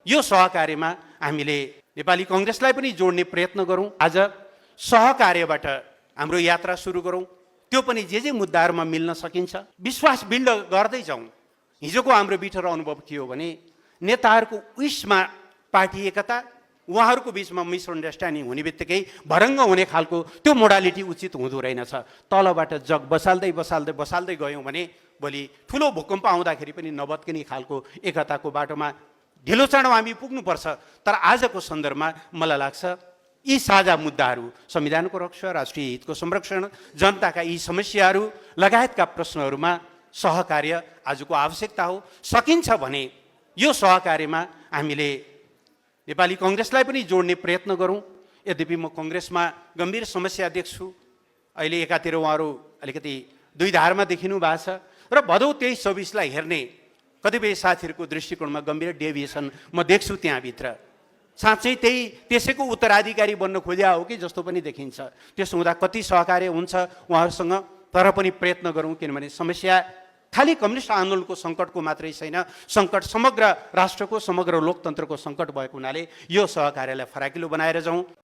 यो सहकार्यमा हामीले नेपाली कङ्ग्रेसलाई पनि जोड्ने प्रयत्न गरौँ। आज सहकार्यबाट हाम्रो यात्रा सुरु गरौँ। त्यो पनि जे मुद्दाहरूमा मिल्न सकिन्छ विश्वास बिल्ड गर्दै जाउँ। हिजोको हाम्रो बिठो र अनुभव के हो भने नेताहरूको उइसमा पार्टी एकता, उहाँहरूको बिचमा मिसअन्डरस्ट्यान्डिङ हुने बित्तिकै भरङ्ग हुने खालको त्यो मोडालिटी उचित हुँदो रहेनछ। तलबाट जग बसाल्दै गयौँ भने भोलि ठुलो भूकम्प आउँदाखेरि पनि नबत्किने खालको एकताको बाटोमा ढिलो चाँडो हामी पुग्नुपर्छ। तर आजको सन्दर्भमा मलाई लाग्छ यी साझा मुद्दाहरू, संविधानको रक्षा, राष्ट्रिय हितको संरक्षण, जनताका यी समस्याहरू लगायतका प्रश्नहरूमा सहकार्य आजको आवश्यकता हो। सकिन्छ भने यो सहकार्यमा हामीले नेपाली कङ्ग्रेसलाई पनि जोड्ने प्रयत्न गरौँ। यद्यपि म कङ्ग्रेसमा गम्भीर समस्या देख्छु। अहिले एकातिर उहाँहरू अलिकति दुई धारमा देखिनु भएको छ र भदौ 23-24लाई हेर्ने कतिपय साथीहरूको दृष्टिकोणमा गम्भीर डेभिएसन म देख्छु त्यहाँभित्र। साँच्चै त्यसैको उत्तराधिकारी बन्न खोज्या हो कि जस्तो पनि देखिन्छ। त्यसो हुँदा कति सहकार्य हुन्छ उहाँहरूसँग, तर पनि प्रयत्न गरौँ। किनभने समस्या खालि कम्युनिस्ट आन्दोलनको सङ्कटको मात्रै छैन, सङ्कट समग्र राष्ट्रको, समग्र लोकतन्त्रको सङ्कट भएको हुनाले यो सहकार्यलाई फराकिलो बनाएर जाउँ।